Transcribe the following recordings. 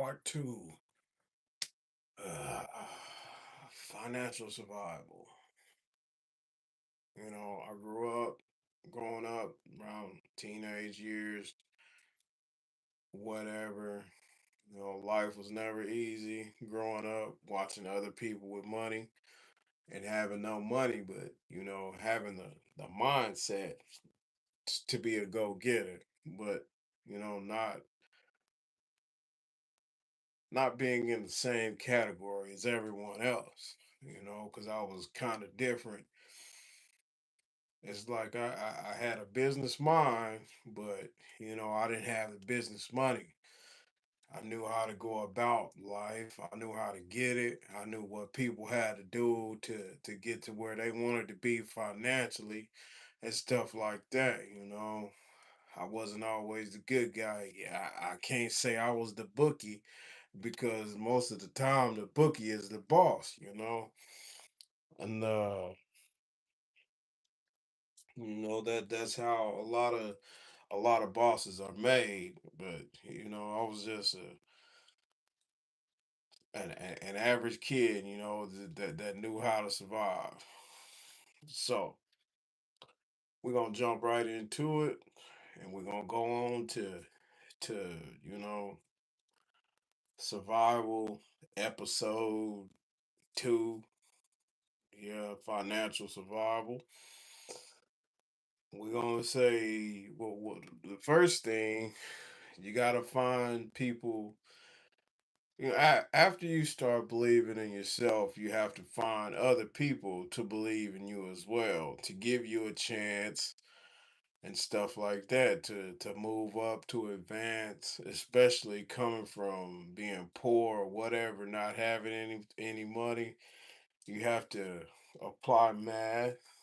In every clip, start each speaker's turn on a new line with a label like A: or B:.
A: Part two. Uh, Financial survival. I growing up around teenage years, whatever. Life was never easy growing up, watching other people with money and having no money, but, having the mindset to be a go getter, but, not being in the same category as everyone else, because I was kind of different. It's like I had a business mind, but I didn't have the business money. I knew how to go about life. I knew how to get it. I knew what people had to do to get to where they wanted to be financially and stuff like that. I wasn't always the good guy. Yeah, I can't say I was the bookie because most of the time the bookie is the boss. And that's how a lot of bosses are made. But I was just an average kid, that knew how to survive. So we're gonna jump right into it, and we're gonna go on to survival episode two. Yeah, financial survival. We're gonna say what the first thing you gotta find people. After you start believing in yourself, you have to find other people to believe in you as well, to give you a chance and stuff like that, to move up, to advance, especially coming from being poor or whatever, not having any money. You have to apply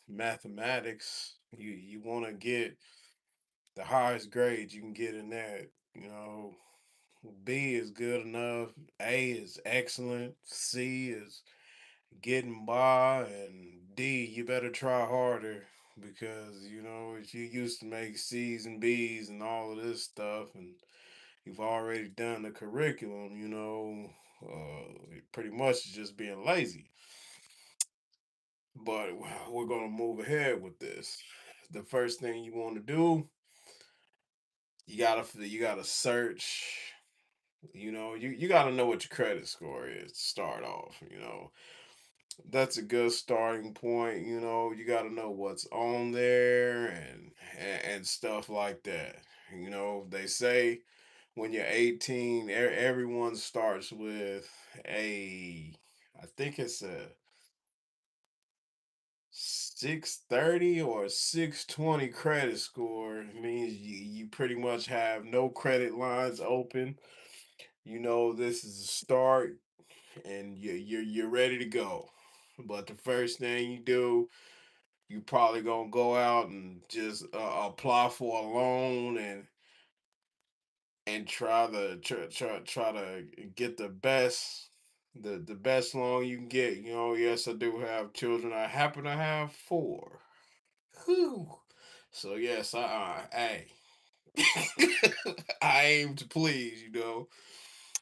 A: mathematics. You want to get the highest grades you can get in that. You know, B is good enough. A is excellent. C is getting by. And D, you better try harder because, if you used to make C's and B's and all of this stuff, and you've already done the curriculum, pretty much just being lazy. But we're going to move ahead with this. The first thing you want to do, you gotta search. You got to know what your credit score is to start off. That's a good starting point. You got to know what's on there and stuff like that. They say when you're 18, everyone starts with a, I think it's a 630 or 620 credit score. It means you pretty much have no credit lines open. This is a start and you're ready to go. But the first thing you do, you probably gonna go out and just apply for a loan and try to get the best loan you can get. Yes, I do have children. I happen to have four. Whew. So yes, hey, I aim to please.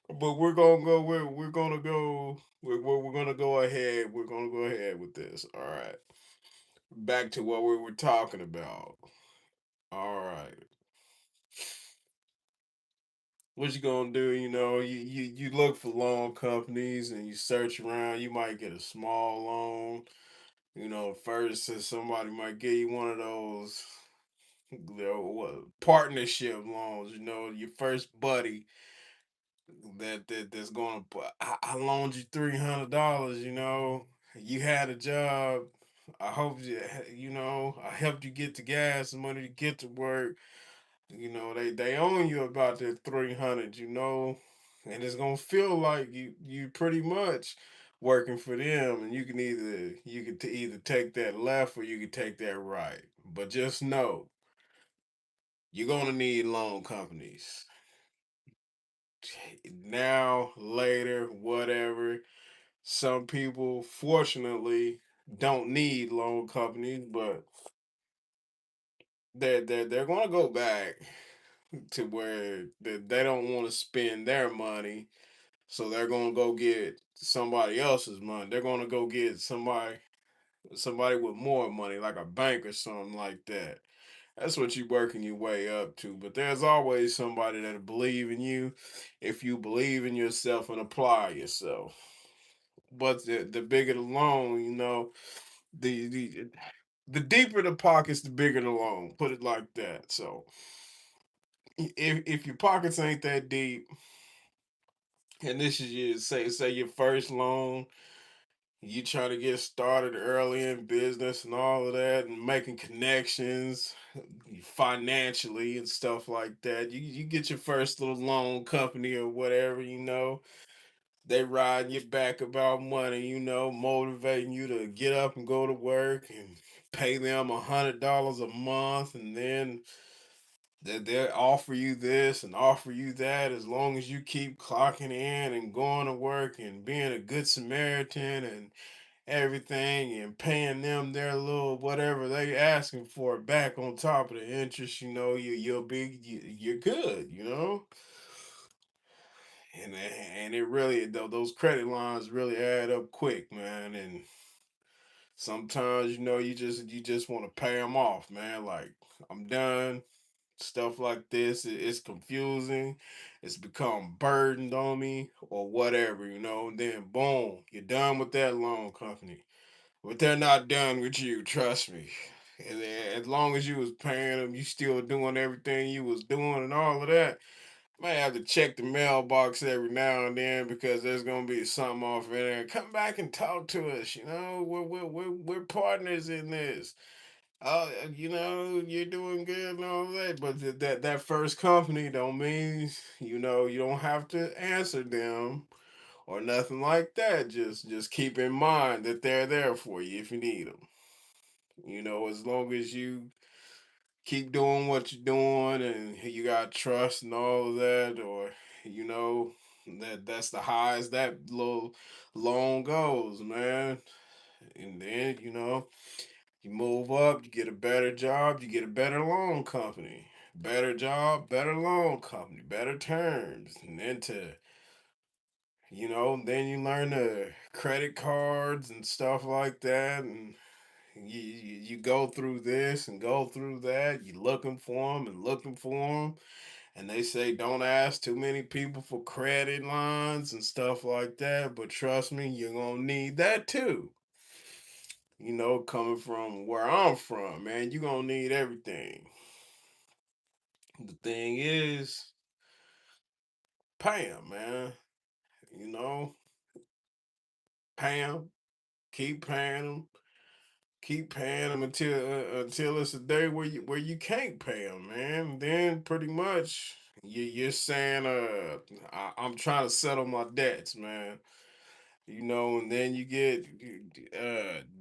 A: But we're gonna go. We're gonna go. We're gonna go ahead. We're gonna go ahead with this. All right. Back to what we were talking about. All right. What you gonna do? You look for loan companies and you search around. You might get a small loan. First, somebody might give you one of those partnership loans. Your first buddy that's going to. I loaned you $300. You had a job. I hope I helped you get the gas money to get to work. They own you about that 300. And it's gonna feel like you pretty much working for them, and you can either take that left or you can take that right. But just know you're gonna need loan companies now, later, whatever. Some people, fortunately, don't need loan companies, but they're going to go back. to where they don't want to spend their money, so they're gonna go get somebody else's money. They're gonna go get somebody with more money, like a bank or something like that. That's what you're working your way up to. But there's always somebody that believe in you if you believe in yourself and apply yourself. But the bigger the loan, the the the deeper the pockets, the bigger the loan. Put it like that. So if your pockets ain't that deep, and this is your say your first loan, you try to get started early in business and all of that, and making connections financially and stuff like that. You get your first little loan company or whatever, they riding your back about money, motivating you to get up and go to work and pay them $100 a month, and then they'll offer you this and offer you that as long as you keep clocking in and going to work and being a good Samaritan and everything and paying them their little whatever they asking for back on top of the interest. You're good, and it really those credit lines really add up quick, man. And sometimes you just want to pay them off, man. Like, I'm done. Stuff like this, it's confusing. It's become burdened on me or whatever, and then boom, you're done with that loan company. But they're not done with you, trust me. And then as long as you was paying them, you still doing everything you was doing and all of that. Might have to check the mailbox every now and then because there's gonna be something off in there. Come back and talk to us. We're partners in this. Oh, you're doing good and all that. But that first company don't mean you don't have to answer them or nothing like that. Just keep in mind that they're there for you if you need them. As long as you keep doing what you're doing and you got trust and all of that, or you know that's the highest that little loan goes, man. And then you move up, you get a better job, you get a better loan company. Better job, better loan company, better terms. And then you learn the credit cards and stuff like that. And you go through this and go through that. You looking for them and looking for them. And they say don't ask too many people for credit lines and stuff like that. But trust me, you're going to need that too. Coming from where I'm from, man, you're going to need everything. The thing is, pay 'em, man. You know, pay 'em, keep paying them, keep paying them until it's a day where you can't pay them, man. And then pretty much you're saying, I'm trying to settle my debts, man. And then you get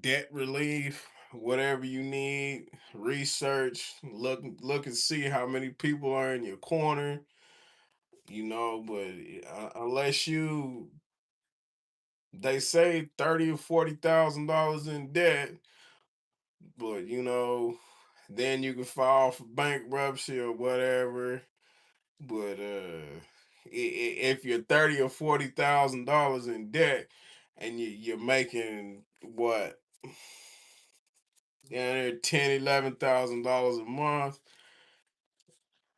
A: debt relief, whatever you need, research, look and see how many people are in your corner. But unless they say 30 or $40,000 in debt, but then you can file for bankruptcy or whatever. But if you're 30 or $40,000 in debt and you're making what, yeah, $10,000, $11,000 a month,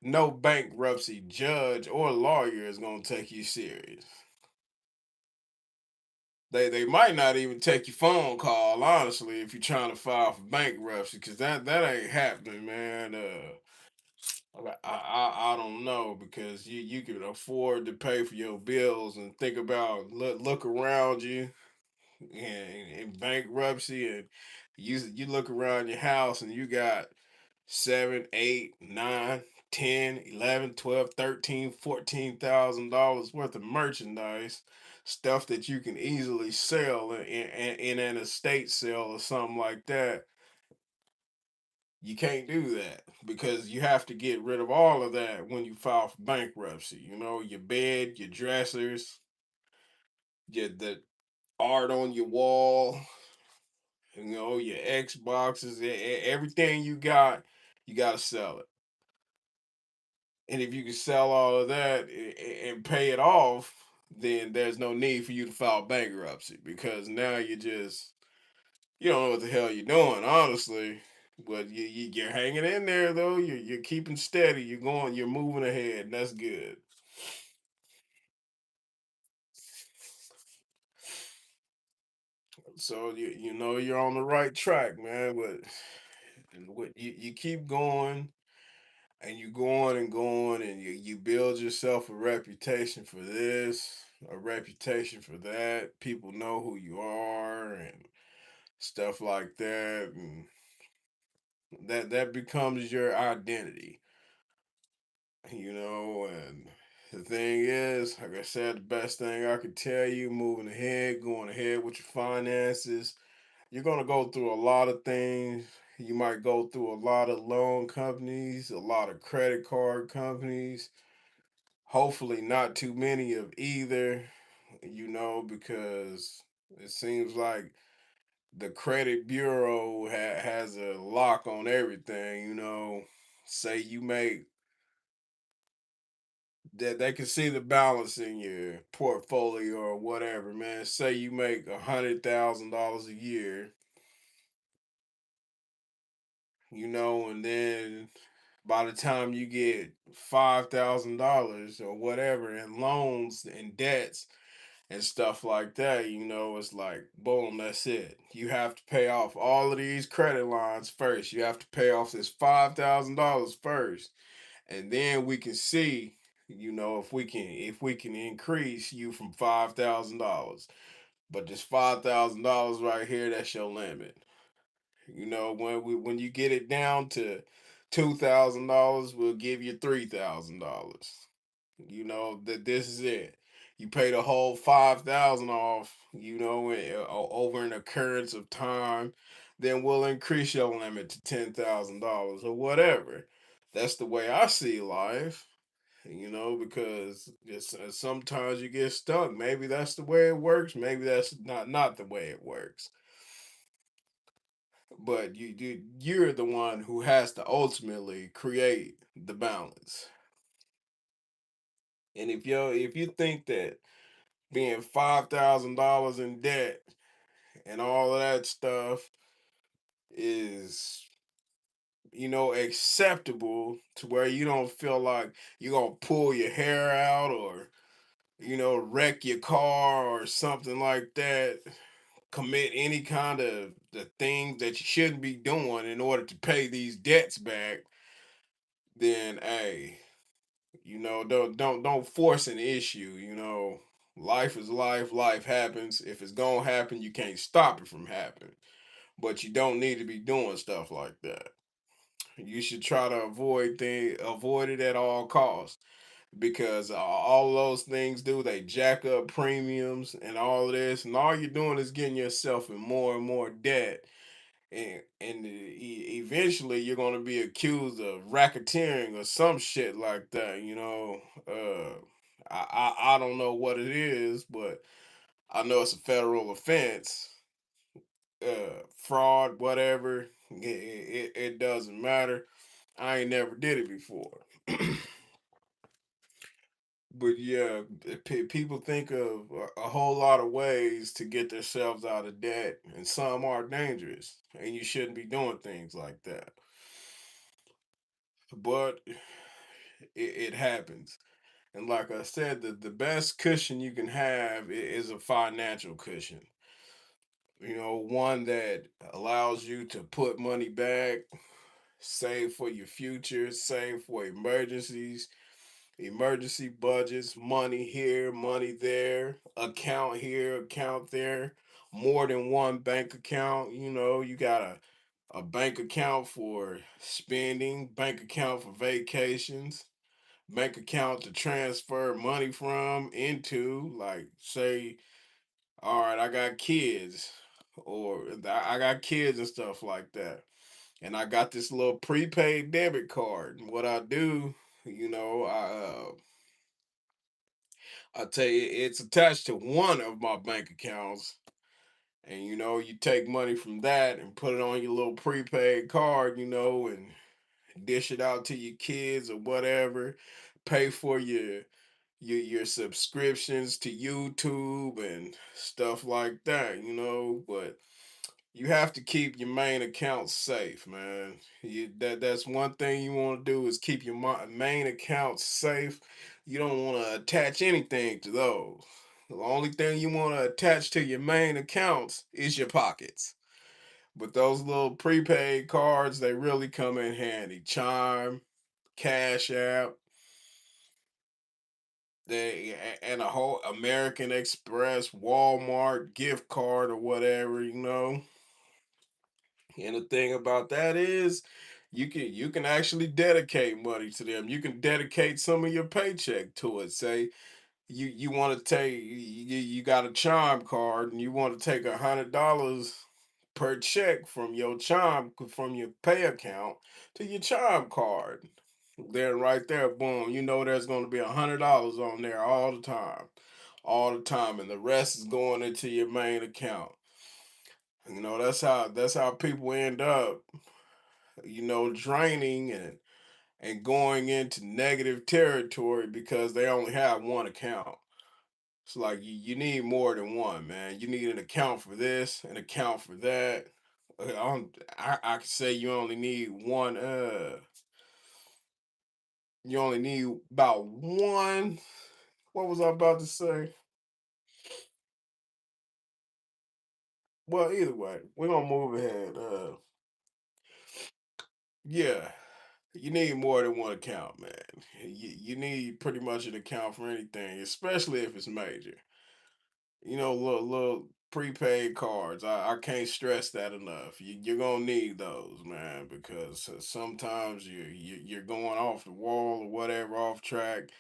A: no bankruptcy judge or lawyer is gonna take you serious. They might not even take your phone call, honestly, if you're trying to file for bankruptcy, because that ain't happening, man. I don't know, because you can afford to pay for your bills and think about look around you in bankruptcy, and you look around your house and you got 7, 8, 9, 10, 11, 12, 13, $14,000 worth of merchandise, stuff that you can easily sell in an estate sale or something like that. You can't do that because you have to get rid of all of that when you file for bankruptcy. Your bed, your dressers, the art on your wall, your Xboxes, everything you got to sell it. And if you can sell all of that and pay it off, then there's no need for you to file bankruptcy because now you don't know what the hell you're doing, honestly. But you're hanging in there though. You're keeping steady. You're moving ahead, and that's good. So you know you're on the right track, man. But you keep going and you going and going and you build yourself a reputation for this, a reputation for that. People know who you are and stuff like that, and that becomes your identity, you know. And the thing is, like I said, the best thing I could tell you, moving ahead, going ahead with your finances, you're gonna go through a lot of things. You might go through a lot of loan companies, a lot of credit card companies. Hopefully, not too many of either, you know, because it seems like the credit bureau has a lock on everything, you know. Say you make that they can see the balance in your portfolio or whatever, man. Say you make $100,000 a year, you know, and then by the time you get $5,000 or whatever in loans and debts and stuff like that, you know, it's like, boom, that's it. You have to pay off all of these credit lines first. You have to pay off this $5,000 first. And then we can see, you know, if we can increase you from $5,000. But this $5,000 right here, that's your limit. You know, when you get it down to $2,000, we'll give you $3,000. You know that this is it. You pay the whole 5,000 off. You know, over an occurrence of time, then we'll increase your limit to $10,000 or whatever. That's the way I see life. You know, because sometimes you get stuck. Maybe that's the way it works. Maybe that's not the way it works. But you're the one who has to ultimately create the balance. And if you think that being $5,000 in debt and all of that stuff is, you know, acceptable to where you don't feel like you're gonna pull your hair out or, you know, wreck your car or something like that, commit any kind of the things that you shouldn't be doing in order to pay these debts back, then hey, you know, don't force an issue, you know. Life is life, life happens. If it's gonna happen, you can't stop it from happening. But you don't need to be doing stuff like that. You should try to avoid it at all costs because all those things do, they jack up premiums and all of this, and all you're doing is getting yourself in more and more debt, and eventually you're going to be accused of racketeering or some shit like that, you know. I don't know what it is, but I know it's a federal offense. Fraud, whatever, it doesn't matter. I ain't never did it before. But yeah, people think of a whole lot of ways to get themselves out of debt, and some are dangerous, and you shouldn't be doing things like that. But it happens. And like I said, the best cushion you can have is a financial cushion. You know, one that allows you to put money back, save for your future, save for emergencies, emergency budgets, money here, money there, account here, account there, more than one bank account. You know, you got a bank account for spending, bank account for vacations, bank account to transfer money from into, like, say, all right, I got kids, or I got kids and stuff like that. And I got this little prepaid debit card. And what I do, you know, I tell you, it's attached to one of my bank accounts. And you know, you take money from that and put it on your little prepaid card, you know, and dish it out to your kids or whatever, pay for your subscriptions to YouTube and stuff like that, but you have to keep your main account safe, man. That's one thing you want to do is keep your main account safe. You don't want to attach anything to those. The only thing you want to attach to your main accounts is your pockets. But those little prepaid cards, they really come in handy. Chime, Cash App, and a whole American Express, Walmart gift card or whatever, And the thing about that is you can actually dedicate money to them. You can dedicate some of your paycheck to it. Say you want to take you got a chime card and you want to take $100 per check from your chime from your pay account to your chime card. There right there, boom, there's going to be $100 on there all the time, and the rest is going into your main account. That's how people end up, draining and going into negative territory because they only have one account. It's like you need more than one, man. You need an account for this, an account for that. I could say you only need one. You only need about one. What was I about to say? Well, either way, we're gonna move ahead. Yeah, you need more than one account, man. You need pretty much an account for anything, especially if it's major. Little prepaid cards. I can't stress that enough. You're gonna need those, man, because sometimes you're going off the wall or whatever, off track,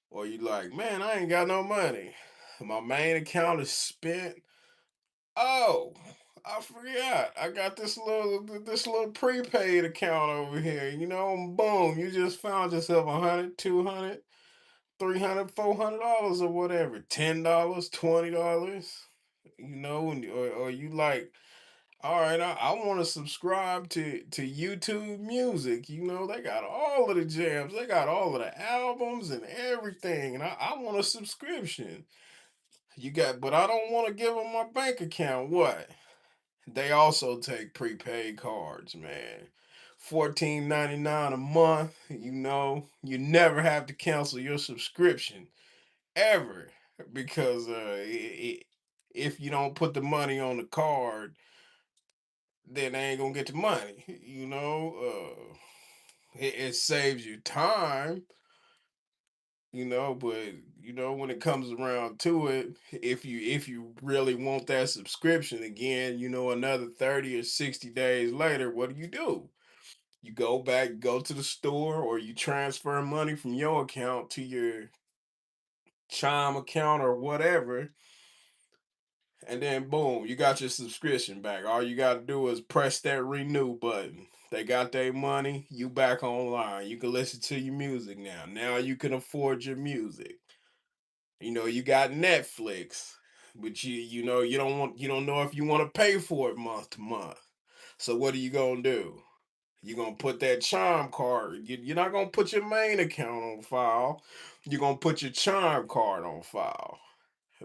A: or you like, man, I ain't got no money. My main account is spent. Oh, I forgot. I got this little prepaid account over here. And boom, you just found yourself 100, 200, 300, $400 or whatever, $10, $20. Or you like, all right, I want to subscribe to YouTube Music. They got all of the jams, they got all of the albums and everything, and I want a subscription. But I don't want to give them my bank account. What? They also take prepaid cards, man. 14.99 a month. You never have to cancel your subscription ever because if you don't put the money on the card, then they ain't gonna get the money. It saves you time, but when it comes around to it, if you really want that subscription again, another 30 or 60 days later, what do? You go back, go to the store, or you transfer money from your account to your Chime account or whatever, and then boom, you got your subscription back. All you got to do is press that renew button. They got their money, you back online. You can listen to your music now. Now you can afford your music. You got Netflix, but you don't know if you want to pay for it month to month. So what are you gonna do? You're gonna put that Chime card. You're not gonna put your main account on file. You're gonna put your Chime card on file.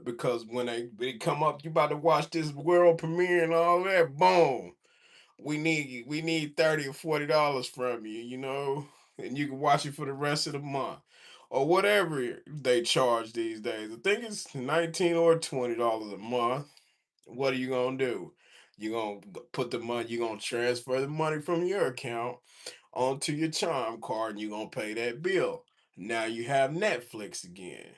A: Because when they come up, you about to watch this world premiere and all that, boom. We need 30 or $40 from you, and you can watch it for the rest of the month. Or whatever they charge these days. I think it's 19 or $20 a month. What are you gonna do? You're gonna put the money, you're gonna transfer the money from your account onto your Chime card and you're gonna pay that bill. Now you have Netflix again.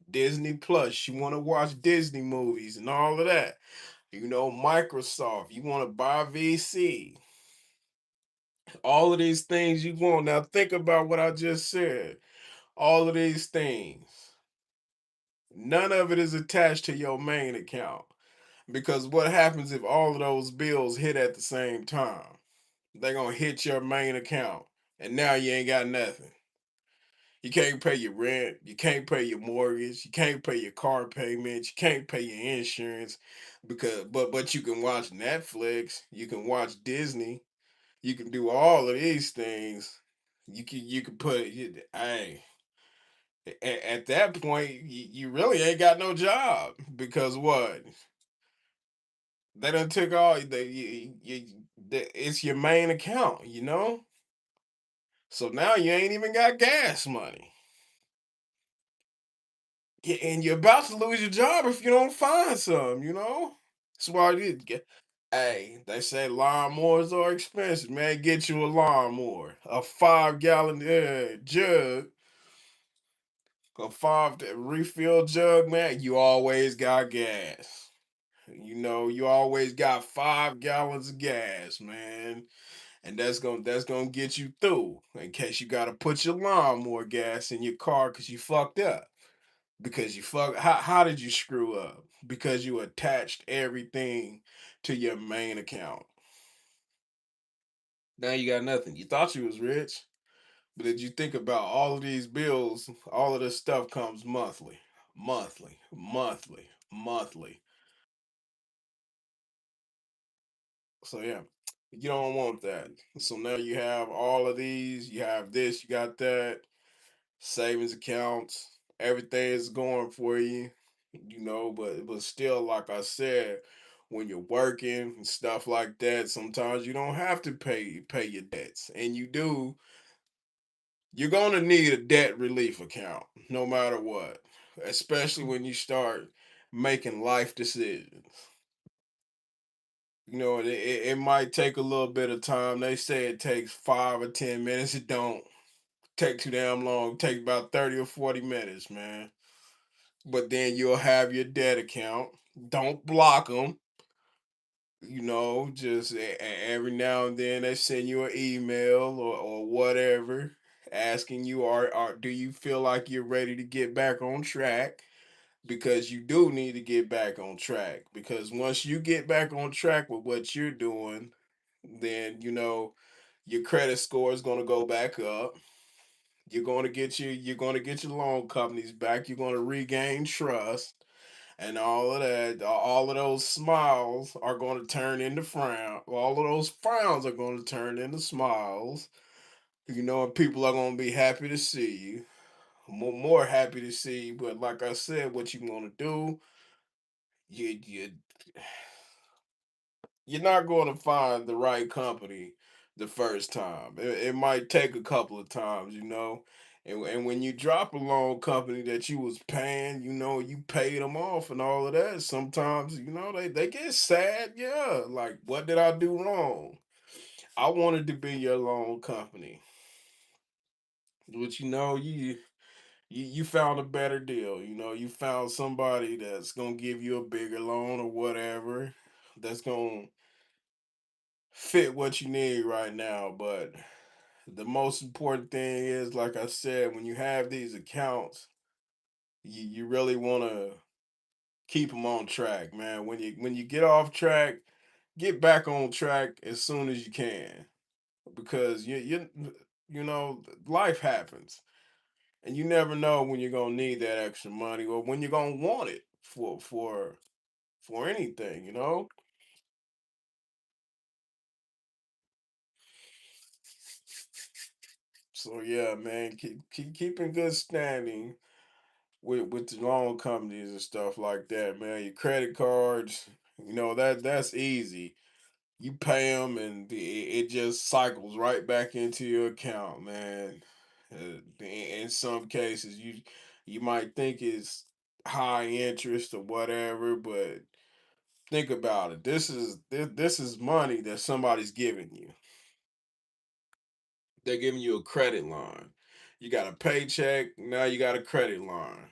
A: Disney Plus, you want to watch Disney movies and all of that. Microsoft, you want to buy VC. All of these things you want. Now think about what I just said. All of these things. None of it is attached to your main account. Because what happens if all of those bills hit at the same time? They're going to hit your main account. And now you ain't got nothing. You can't pay your rent. You can't pay your mortgage. You can't pay your car payments. You can't pay your insurance, but you can watch Netflix. You can watch Disney. You can do all of these things. You can hey, at that point you really ain't got no job because what they done took all it's your main account, you know. So now you ain't even got gas money. Yeah, and you're about to lose your job if you don't find some, you know? That's why I did get. Hey, they say lawnmowers are expensive, man. Get you a lawnmower, a 5 gallon jug, a refill jug, man. You always got gas. You know, you always got 5 gallons of gas, man. And that's gonna get you through in case you gotta put your lawnmower gas in your car because you fucked up. Because you how did you screw up? Because you attached everything to your main account. Now you got nothing. You thought you was rich, but did you think about all of these bills? All of this stuff comes monthly, monthly, monthly, monthly. So yeah, you don't want that. So now you have all of these. You have this. You got that. Savings accounts. Everything is going for you. You know, but still, like I said, when you're working and stuff like that, sometimes you don't have to pay your debts, and you do. You're gonna need a debt relief account, no matter what, especially when you start making life decisions. You know, it might take a little bit of time. They say it takes 5 or 10 minutes. It don't take too damn long. It take about 30 or 40 minutes, man. But then you'll have your debt account. Don't block them. You know, just every now and then they send you an email or whatever asking you are do you feel like you're ready to get back on track, because you do need to get back on track, because once you get back on track with what you're doing, then you know your credit score is going to go back up. You're going to get your loan companies back. You're going to regain trust, and all of that, all of those smiles are going to turn into frown. All of those frowns are going to turn into smiles. You know, and people are going to be happy to see you, more happy to see you. But like I said, what you want to do, you you're not going to find the right company the first time. It might take a couple of times, you know. And when you drop a loan company that you was paying, you know, you paid them off and all of that. Sometimes, you know, they get sad. Yeah, like what did I do wrong? I wanted to be your loan company, but you know, you found a better deal. You know, you found somebody that's gonna give you a bigger loan or whatever. That's gonna fit what you need right now. But the most important thing is, like I said, when you have these accounts, you really want to keep them on track, man. When you get off track, get back on track as soon as you can, because you know life happens, and you never know when you're gonna need that extra money or when you're gonna want it for anything, you know. So yeah, man, keep in good standing with the loan companies and stuff like that, man. Your credit cards, you know that's easy. You pay them, and it just cycles right back into your account, man. In some cases, you might think it's high interest or whatever, but think about it. This is money that somebody's giving you. They're giving you a credit line. You got a paycheck, now you got a credit line.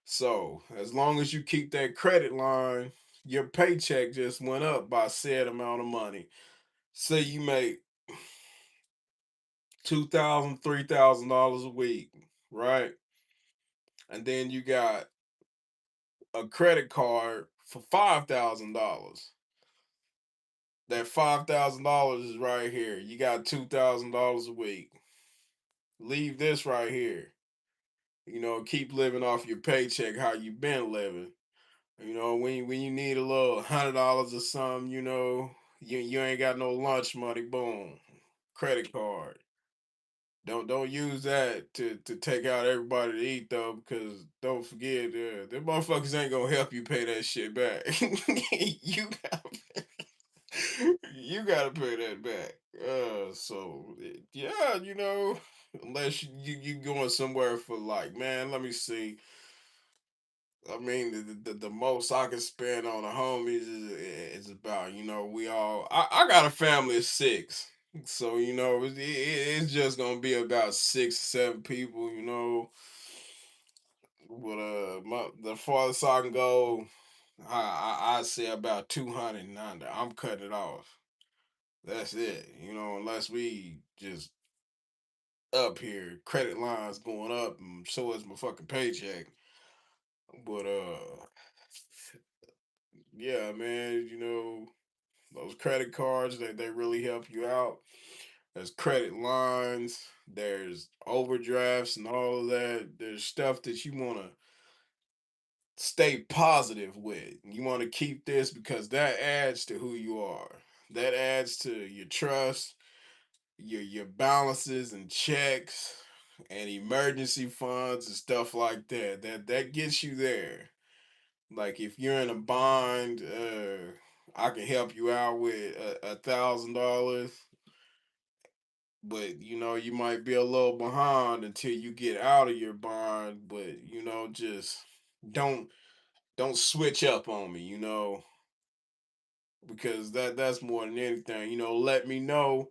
A: So as long as you keep that credit line, your paycheck just went up by said amount of money. Say you make 2,000, $3,000 a week, right? And then you got a credit card for $5,000. That $5,000 is right here. You got $2,000 a week. Leave this right here. You know, keep living off your paycheck how you been living. You know, when you need a little $100 or something, you know, you ain't got no lunch money, boom. credit card. Don't use that to take out everybody to eat though, because don't forget, them motherfuckers ain't gonna help you pay that shit back. you got you gotta pay that back. Yeah, unless you going somewhere for like, man, let me see. I mean, the most I can spend on the homies is about, I got a family of six. So, it's just gonna be about 6, 7 people, But the farthest I can go, I say about 200 and under. I'm cutting it off. That's it, unless we just up here, credit lines going up, and so is my fucking paycheck. But yeah, man, those credit cards, they really help you out. There's credit lines, there's overdrafts and all of that. There's stuff that you want to stay positive with. You want to keep this because that adds to who you are. That adds to your trust, your balances and checks and emergency funds and stuff like that. That gets you there. Like if you're in a bind, I can help you out with $1,000, but you might be a little behind until you get out of your bind. But just don't don't switch up on me, because that's more than anything. Let me know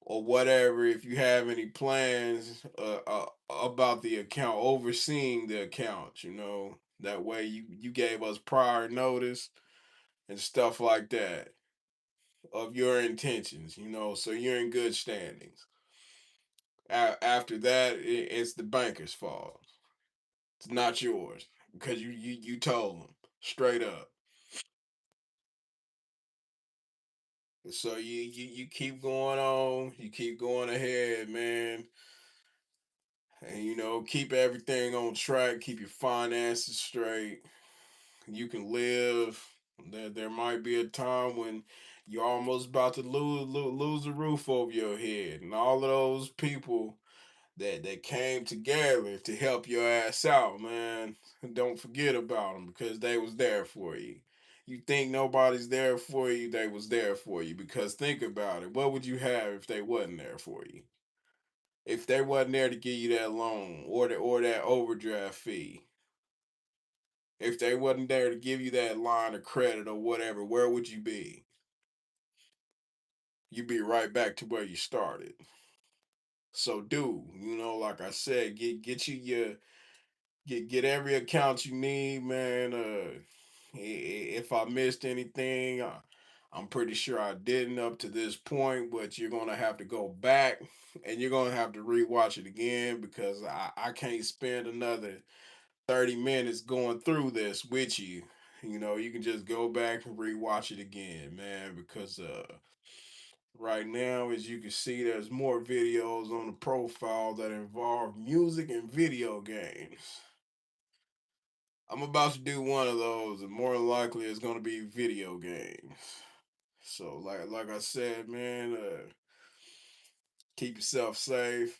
A: or whatever if you have any plans about the account, overseeing the account. That way you gave us prior notice and stuff like that of your intentions, so you're in good standings. After that, it's the banker's fault. It's not yours because you told them straight up. So you keep going on, you keep going ahead, man, and keep everything on track, keep your finances straight. You can live. There might be a time when you're almost about to lose a roof over your head, and all of those people that came together to help your ass out, man. Don't forget about them because they was there for you. You think nobody's there for you, they was there for you. Because think about it, what would you have if they wasn't there for you? If they wasn't there to give you that loan or that overdraft fee, if they wasn't there to give you that line of credit or whatever, where would you be? You'd be right back to where you started. So, dude, like I said, get you your get every account you need, man. If I missed anything, I'm pretty sure I didn't up to this point, but you're gonna have to go back and you're gonna have to rewatch it again because I can't spend another 30 minutes going through this with you. You can just go back and rewatch it again, man, because right now, as you can see, there's more videos on the profile that involve music and video games. I'm about to do one of those, and more than likely it's gonna be video games. So, like I said, man, keep yourself safe.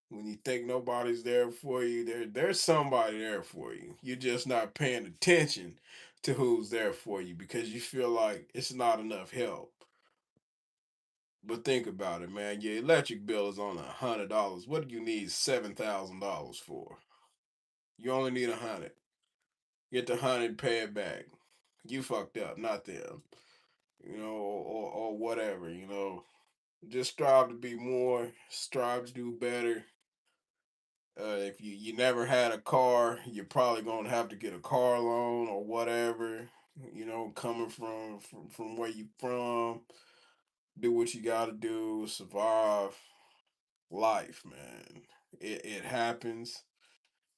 A: When you think nobody's there for you, there's somebody there for you. You're just not paying attention to who's there for you because you feel like it's not enough help. But think about it, man. Your electric bill is on $100. What do you need $7,000 for? You only need 100. Get the 100, pay it back. You fucked up, not them. Or whatever. Just strive to be more. Strive to do better. If you never had a car, you're probably gonna have to get a car loan or whatever. Coming from where you from, do what you gotta do, survive life, man. It happens.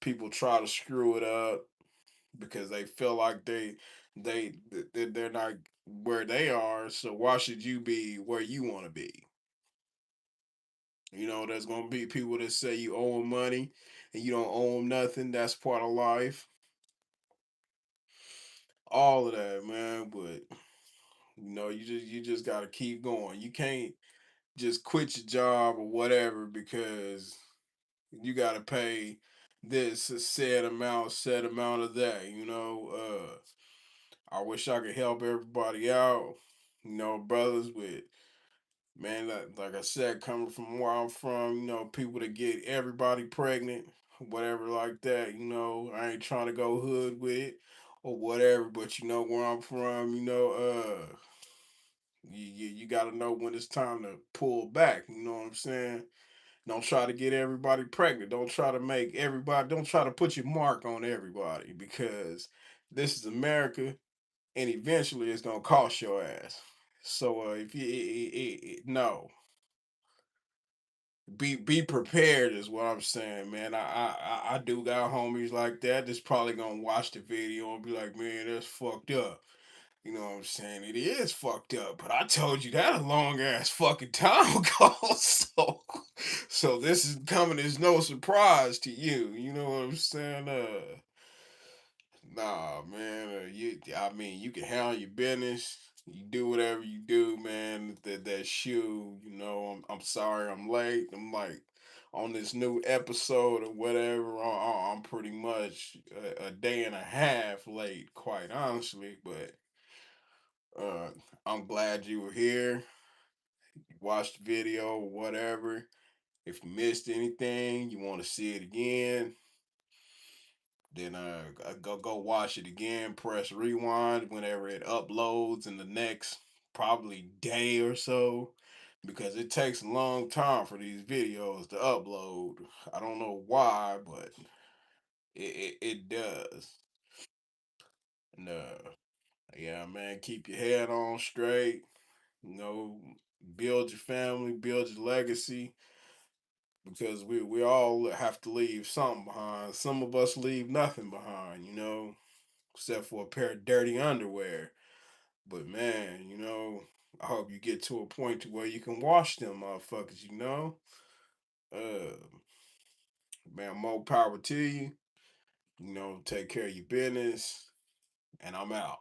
A: People try to screw it up because they feel like they're not where they are. So why should you be where you want to be? There's gonna be people that say you owe them money and you don't owe them nothing. That's part of life. All of that, man. But you just gotta keep going. You can't just quit your job or whatever because you got to pay this a set amount of that. I wish I could help everybody out. Brothers with man, like I said, coming from where I'm from, people that get everybody pregnant, whatever like that. I ain't trying to go hood with it or whatever, but where I'm from, you got to know when it's time to pull back. You know what I'm saying? Don't try to get everybody pregnant. Don't try to make everybody. Don't try to put your mark on everybody because this is America, and eventually it's gonna cost your ass. So if you no, be prepared is what I'm saying, man. I do got homies like that that's probably gonna watch the video and be like, man, that's fucked up. You know what I'm saying? It is fucked up, but I told you that a long ass fucking time ago. So this is coming as no surprise to you. You know what I'm saying? Nah, man. I mean, you can handle your business. You do whatever you do, man. That shoe, I'm sorry, I'm late. I'm like on this new episode or whatever. I'm pretty much a day and a half late, quite honestly. But uh, I'm glad you were here. Watched the video, or whatever. If you missed anything, you want to see it again, then go watch it again. Press rewind whenever it uploads in the next probably day or so, because it takes a long time for these videos to upload. I don't know why, but it does. No, yeah, man, keep your head on straight. You know, build your family, build your legacy, because we all have to leave something behind. Some of us leave nothing behind, except for a pair of dirty underwear. But man, I hope you get to a point to where you can wash them motherfuckers, Uh man, more power to you. Take care of your business. And I'm out.